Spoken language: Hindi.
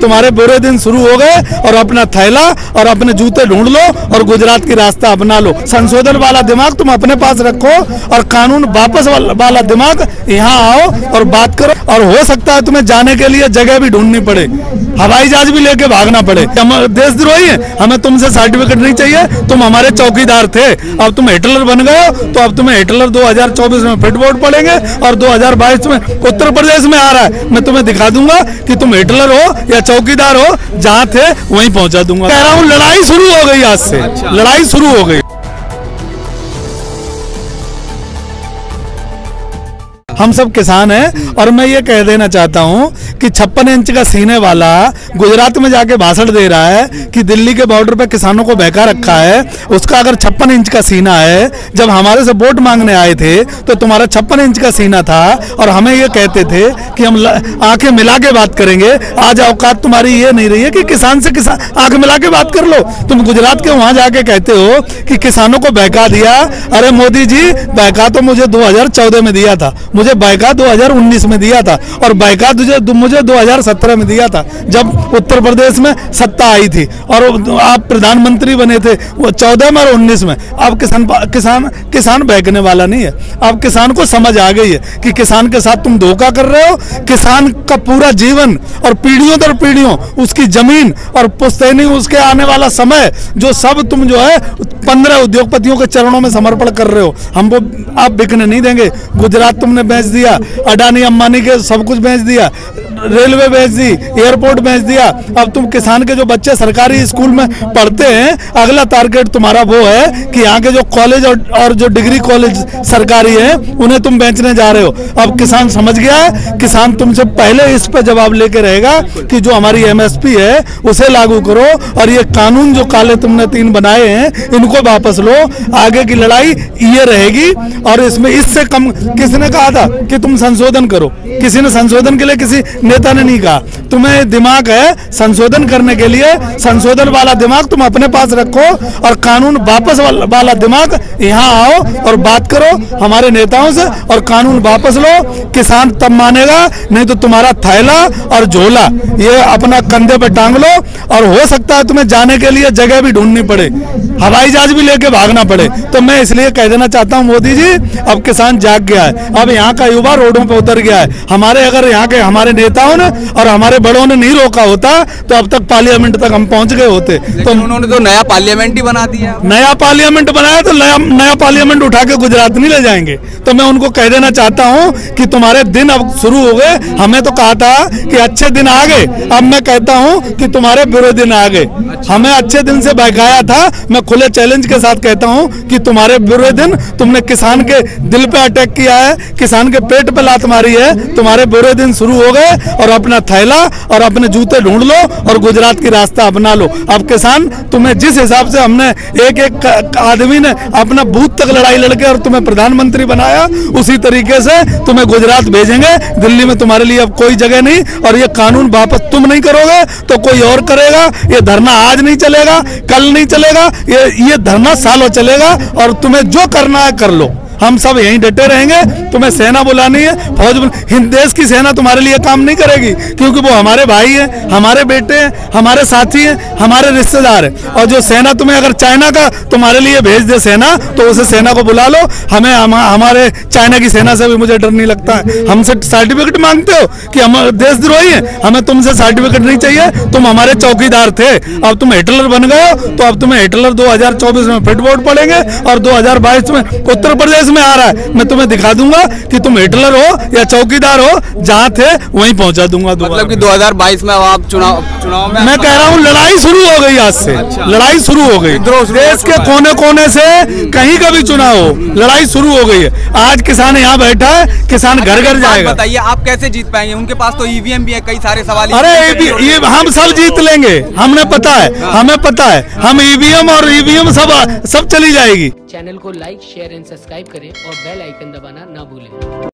तुम्हारे बुरे दिन शुरू हो गए और अपना थैला और अपने जूते ढूंढ लो और गुजरात की रास्ता अपना लो। संशोधन वाला दिमाग तुम अपने पास रखो और कानून वापस वाला दिमाग यहाँ आओ और बात करो। और हो सकता है तुम्हें जाने के लिए जगह भी ढूंढनी पड़े, हवाई जहाज भी लेके भागना पड़े। हम देशद्रोही हैं, हमें तुमसे सर्टिफिकेट नहीं चाहिए, तुम हमारे चौकीदार थे। अब तुम हिटलर बन गए हो तो अब तुम्हें हिटलर 2024 में फिट वोट पड़ेंगे और 2022 में उत्तर प्रदेश में आ रहा है, मैं तुम्हें दिखा दूंगा कि तुम हिटलर हो या चौकीदार हो, जहां थे वहीं पहुंचा दूंगा। कह रहा हूं लड़ाई शुरू हो गई, आज से लड़ाई शुरू हो गई। हम सब किसान हैं और मैं ये कह देना चाहता हूं कि 56 इंच का सीने वाला गुजरात में जाके भाषण दे रहा है कि दिल्ली के बॉर्डर पे किसानों को बहका रखा है। उसका अगर 56 इंच का सीना है, जब हमारे से वोट मांगने आए थे तो तुम्हारा 56 इंच का सीना था और हमें ये कहते थे कि हम आंखें मिला के बात करेंगे। आज औकात तुम्हारी ये नहीं रही है कि किसान से किसान आंख मिला के बात कर लो। तुम गुजरात के वहां जाके कहते हो कि किसानों को बहका दिया। अरे मोदी जी, बहका तो मुझे 2014 में दिया था, मुझे बहका 2019 में दिया था और बहका मुझे 2017 में दिया था, जब उत्तर प्रदेश में सत्ता आई थी और आप प्रधानमंत्री बने थे वो 14 में और 19 में। अब किसान बहकने वाला नहीं है। अब किसान को समझ आ गई है कि किसान के साथ तुम धोखा कर रहे हो। किसान का पूरा जीवन और पीढ़ियों दर पीढ़ियों उसकी जमीन और पुश्तैनी उसके आने वाला समय जो सब तुम जो है 15 उद्योगपतियों के चरणों में समर्पण कर रहे हो, हमको आप बिकने नहीं देंगे। गुजरात तुमने बेच दिया, अडानी अंबानी के सब कुछ बेच दिया, रेलवे बेच दी, एयरपोर्ट बेच दिया। अब तुम किसान के जो बच्चे सरकारी स्कूल में पढ़ते हैं, अगला टारगेट तुम्हारा वो है कि यहाँ के जो कॉलेज और जो डिग्री कॉलेज सरकारी है उन्हें तुम बेचने जा रहे हो। अब किसान समझ गया है, किसान तुमसे पहले इस पे जवाब लेके रहेगा कि जो हमारी एमएसपी है उसे लागू करो और ये कानून जो काले तुमने 3 बनाए हैं इनको वापस लो। आगे की लड़ाई ये रहेगी। और इसमें इससे कम किसने कहा था कि तुम संशोधन करो? किसी ने संशोधन के लिए किसी नेता ने नहीं कहा। तुम्हें दिमाग है संशोधन करने के लिए, संशोधन वाला दिमाग तुम अपने पास रखो और कानून वापस वाला दिमाग यहाँ आओ और बात करो हमारे नेताओं से और कानून वापस लो। किसान तब मानेगा, नहीं तो तुम्हारा थैला और झोला ये अपना कंधे पे टांग लो और हो सकता है तुम्हें जाने के लिए जगह भी ढूंढनी पड़े, हवाई जहाज भी लेके भागना पड़े। तो मैं इसलिए कह देना चाहता हूं मोदी जी, अब किसान जाग गया है, अब यहाँ का युवा रोडों पे उतर गया है। अगर यहाँ के हमारे नेताओं ने और हमारे बड़ों ने नहीं रोका होता तो अब तक पार्लियामेंट तक हम पहुंच गए होते। तो उन्होंने तो नया पार्लियामेंट ही बना दिया। नया पार्लियामेंट बनाया तो नया पार्लियामेंट उठा के गुजरात नहीं ले जाएंगे। तो मैं उनको कह देना चाहता हूं कि तुम्हारे दिन अब शुरू हो गए। हमें तो कहा था कि अच्छे दिन आ गए, अब मैं कहता हूं कि तुम्हारे बुरे दिन आ गए। हमें अच्छे दिन से बहकाया था, मैं खुले चैलेंज के साथ कहता हूं कि तुम्हारे बुरे दिन, तुमने किसान के दिल पे अटैक किया है, किसान के पेट पे लात मारी है, तुम्हारे बुरे दिन शुरू हो गए और अपना थैला और अपने जूते ढूंढ लो और गुजरात की रास्ता अपना लो। अब किसान तुम्हें जिस हिसाब से हमने एक आदमी ने अपना बूथ तक लड़ाई लड़के और तुम्हें प्रधानमंत्री बनाया, उसी तरीके से तुम्हें गुजरात भेजेंगे। दिल्ली में तुम्हारे लिए अब कोई जगह नहीं और ये कानून वापस तुम नहीं करोगे तो कोई और करेगा। ये धरना आज नहीं चलेगा, कल नहीं चलेगा, ये धरना सालों चलेगा और तुम्हें जो करना है कर लो। हम सब यहीं डटे रहेंगे। तुम्हें सेना बुलानी है, फौज हिंद देश की सेना तुम्हारे लिए काम नहीं करेगी क्योंकि वो हमारे भाई हैं, हमारे बेटे हैं, हमारे साथी हैं, हमारे रिश्तेदार हैं। और जो सेना तुम्हें अगर चाइना का तुम्हारे लिए भेज दे सेना तो उसे सेना को बुला लो। हमारे चाइना की सेना से भी मुझे डर नहीं लगता है। हमसे सर्टिफिकेट मांगते हो कि हम देशद्रोही हैं, हमें तुमसे सर्टिफिकेट नहीं चाहिए, तुम हमारे चौकीदार थे। अब तुम हिटलर बन गए हो तो अब तुम्हें हिटलर 2024 में फिट वोट पड़ेंगे और 2022 में उत्तर प्रदेश में आ रहा है, मैं तुम्हें दिखा दूंगा कि तुम हिटलर हो या चौकीदार हो, जहां थे वहीं पहुंचा दूंगा। मतलब कि 2022 में आप चुनाव में मैं कह रहा हूं लड़ाई शुरू हो गई, आज से लड़ाई शुरू हो गई। देश के कोने कोने से कहीं का भी चुनाव हो, लड़ाई शुरू हो गई है। आज किसान यहाँ बैठा है, किसान घर घर जाएगा। बताइए आप कैसे जीत पाएंगे? उनके पास तो ईवीएम भी है, कई सारे सवाल। अरे ये हम सब जीत लेंगे, हमने पता है, हमें पता है, हम ईवीएम और ईवीएम सब चली जाएगी। चैनल को लाइक, शेयर एंड सब्सक्राइब करें और बेल आइकन दबाना ना भूलें।